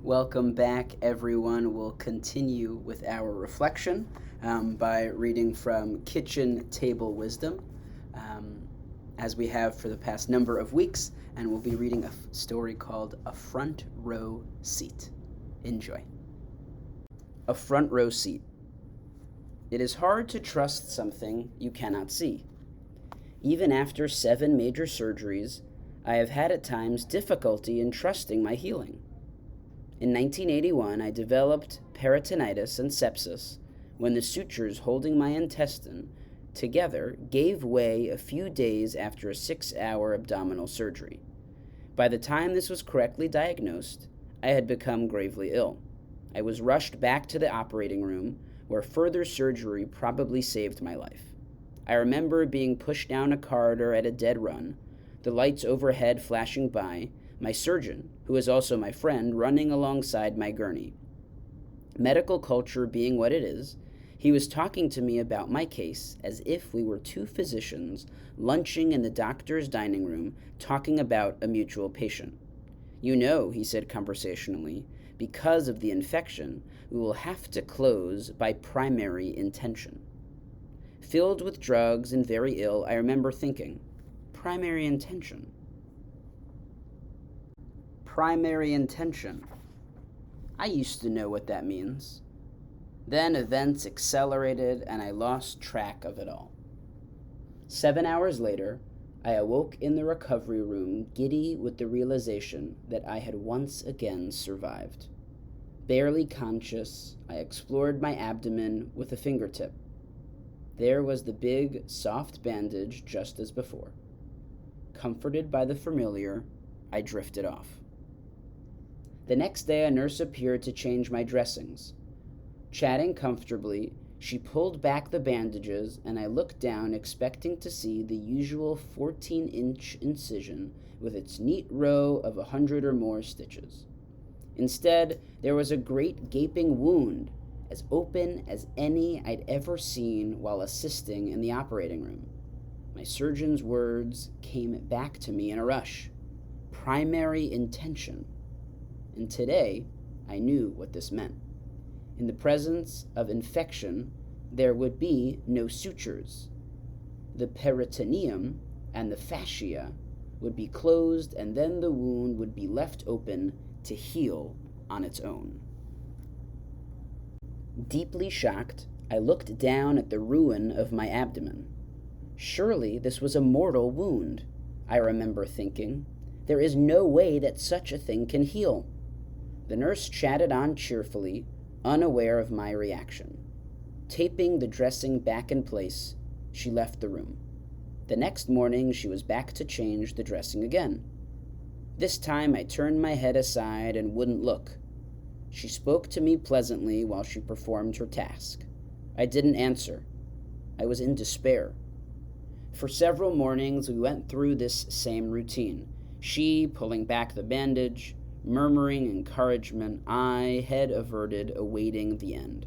Welcome back, everyone. We'll continue with our reflection by reading from Kitchen Table Wisdom, as we have for the past number of weeks, and we'll be reading a story called A Front Row Seat. Enjoy. A front row seat. It is hard to trust something you cannot see. Even after 7 major surgeries, I have had at times difficulty in trusting my healing. In 1981, I developed peritonitis and sepsis when the sutures holding my intestine together gave way a few days after a 6-hour abdominal surgery. By the time this was correctly diagnosed, I had become gravely ill. I was rushed back to the operating room, where further surgery probably saved my life. I remember being pushed down a corridor at a dead run, the lights overhead flashing by, my surgeon, who is also my friend, running alongside my gurney. Medical culture being what it is, he was talking to me about my case as if we were 2 physicians lunching in the doctor's dining room talking about a mutual patient. You know, he said conversationally, because of the infection, we will have to close by primary intention. Filled with drugs and very ill, I remember thinking, primary intention. Primary intention. I used to know what that means. Then events accelerated and I lost track of it all. 7 hours later, I awoke in the recovery room, giddy with the realization that I had once again survived. Barely conscious, I explored my abdomen with a fingertip. There was the big, soft bandage just as before. Comforted by the familiar, I drifted off. The next day, a nurse appeared to change my dressings. Chatting comfortably, she pulled back the bandages, and I looked down, expecting to see the usual 14-inch incision with its neat row of 100 or more stitches. Instead, there was a great gaping wound, as open as any I'd ever seen while assisting in the operating room. My surgeon's words came back to me in a rush. Primary intention. And today, I knew what this meant. In the presence of infection, there would be no sutures. The peritoneum and the fascia would be closed, and then the wound would be left open to heal on its own. Deeply shocked, I looked down at the ruin of my abdomen. Surely this was a mortal wound, I remember thinking. There is no way that such a thing can heal. The nurse chatted on cheerfully, unaware of my reaction. Taping the dressing back in place, she left the room. The next morning, she was back to change the dressing again. This time, I turned my head aside and wouldn't look. She spoke to me pleasantly while she performed her task. I didn't answer. I was in despair. For several mornings, we went through this same routine. She pulling back the bandage, murmuring encouragement, I, head averted, awaiting the end.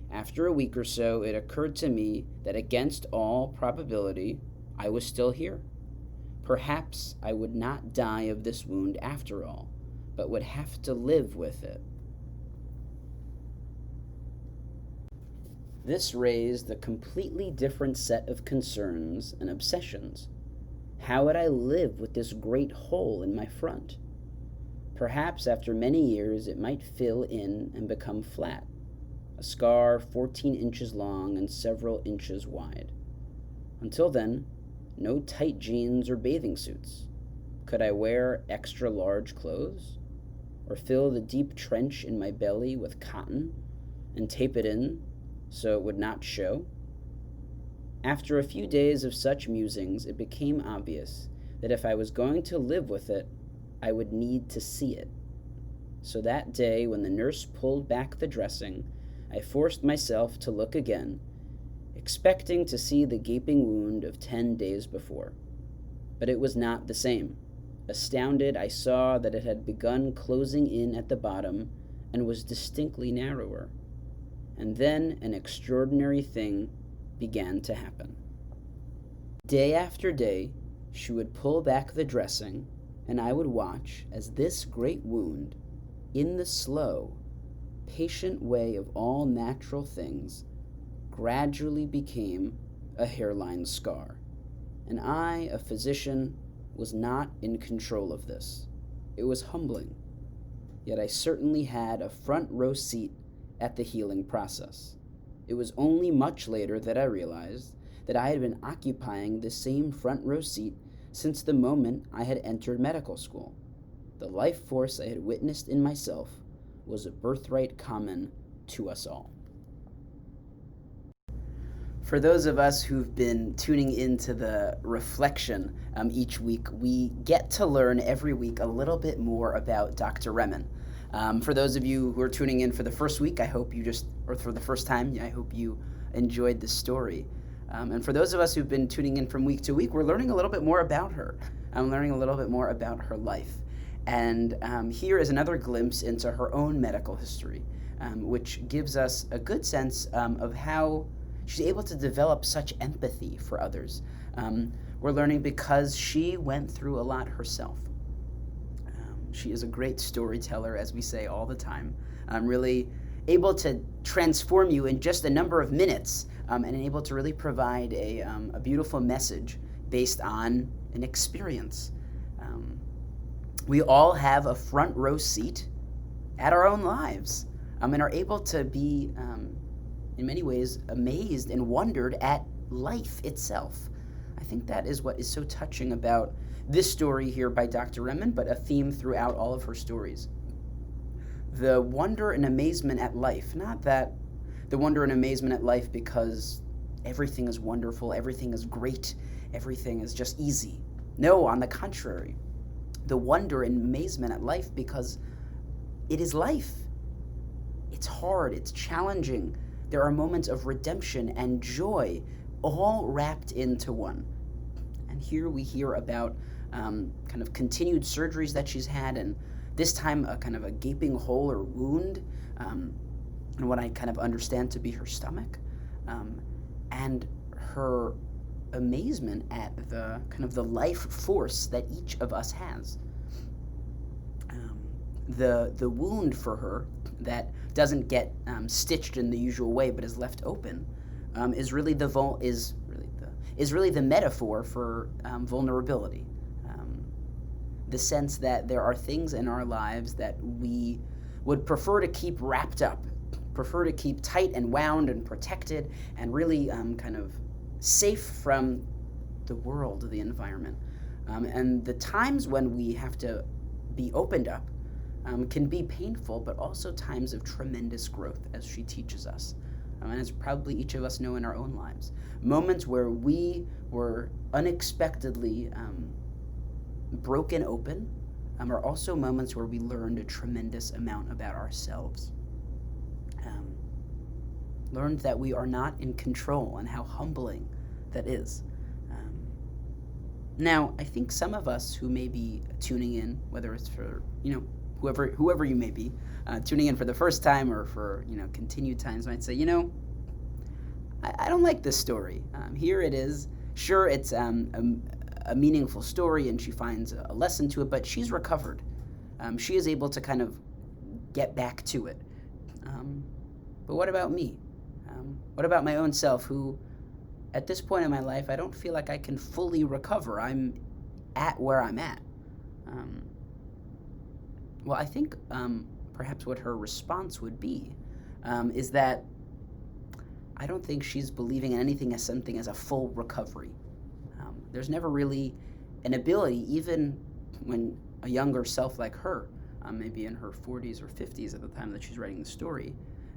After a week or so, it occurred to me that against all probability, I was still here. Perhaps I would not die of this wound after all, but would have to live with it. This raised a completely different set of concerns and obsessions. How would I live with this great hole in my front? Perhaps after many years it might fill in and become flat, a scar 14 inches long and several inches wide. Until then, no tight jeans or bathing suits. Could I wear extra large clothes? Or fill the deep trench in my belly with cotton and tape it in so it would not show? After a few days of such musings, it became obvious that if I was going to live with it, I would need to see it. So that day, when the nurse pulled back the dressing, I forced myself to look again, expecting to see the gaping wound of 10 days before. But it was not the same. Astounded, I saw that it had begun closing in at the bottom and was distinctly narrower. And then an extraordinary thing began to happen. Day after day, she would pull back the dressing, and I would watch as this great wound in the slow, patient way of all natural things, gradually became a hairline scar. And I, a physician, was not in control of this. It was humbling, yet I certainly had a front row seat at the healing process. It was only much later that I realized that I had been occupying the same front row seat since the moment I had entered medical school. The life force I had witnessed in myself was a birthright common to us all. For those of us who've been tuning into the reflection each week, we get to learn every week a little bit more about Dr. Remen. For those of you who are tuning in for the first week, I hope or for the first time, I hope you enjoyed the story. And for those of us who've been tuning in from week to week, we're learning a little bit more about her. I'm learning a little bit more about her life. And here is another glimpse into her own medical history, which gives us a good sense of how she's able to develop such empathy for others. We're learning because she went through a lot herself. She is a great storyteller, as we say all the time, really able to transform you in just a number of minutes, and able to really provide a beautiful message based on an experience. We all have a front row seat at our own lives, and are able to be in many ways amazed and wondered at life itself. I think that is what is so touching about this story here by Dr. Remen, but a theme throughout all of her stories. The wonder and amazement at life, not that the wonder and amazement at life because everything is wonderful, everything is great, everything is just easy. No, on the contrary, the wonder and amazement at life because it is life. It's hard, it's challenging. There are moments of redemption and joy all wrapped into one. And here we hear about kind of continued surgeries that she's had, and this time a kind of a gaping hole or wound, and what I kind of understand to be her stomach, and her amazement at the kind of the life force that each of us has. The wound for her that doesn't get stitched in the usual way, but is left open, is really the metaphor for vulnerability. The sense that there are things in our lives that we would prefer to keep wrapped up, prefer to keep tight and wound and protected, and really kind of safe from the world, the environment. And the times when we have to be opened up can be painful, but also times of tremendous growth, as she teaches us. And as probably each of us know in our own lives. Moments where we were unexpectedly broken open are also moments where we learned a tremendous amount about ourselves. Learned that we are not in control, and how humbling that is. Now, I think some of us who may be tuning in, whether it's for, whoever you may be, tuning in for the first time or for, continued times, might say, I don't like this story. Here it is. Sure, it's a meaningful story, and she finds a lesson to it, but she's recovered. She is able to kind of get back to it. But what about me? What about my own self, who, at this point in my life, I don't feel like I can fully recover. I'm at where I'm at. Well, I think perhaps what her response would be is that I don't think she's believing in anything as something as a full recovery. There's never really an ability, even when a younger self like her, maybe in her 40s or 50s at the time that she's writing the story,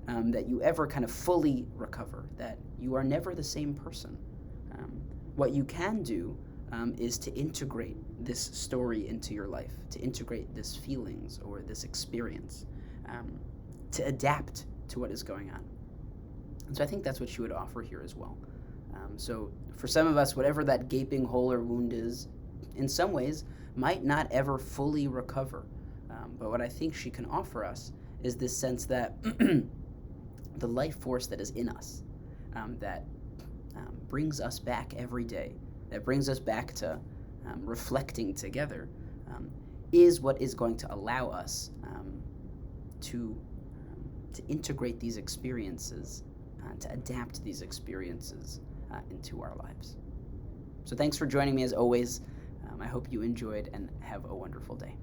that you ever kind of fully recover, that you are never the same person. What you can do is to integrate this story into your life, to integrate this feelings or this experience, to adapt to what is going on. And so I think that's what she would offer here as well. So for some of us, whatever that gaping hole or wound is, in some ways, might not ever fully recover. But what I think she can offer us is this sense that the life force that is in us, that brings us back every day, that brings us back to reflecting together, is what is going to allow us to integrate these experiences, to adapt these experiences into our lives. So thanks for joining me as always. I hope you enjoyed and have a wonderful day.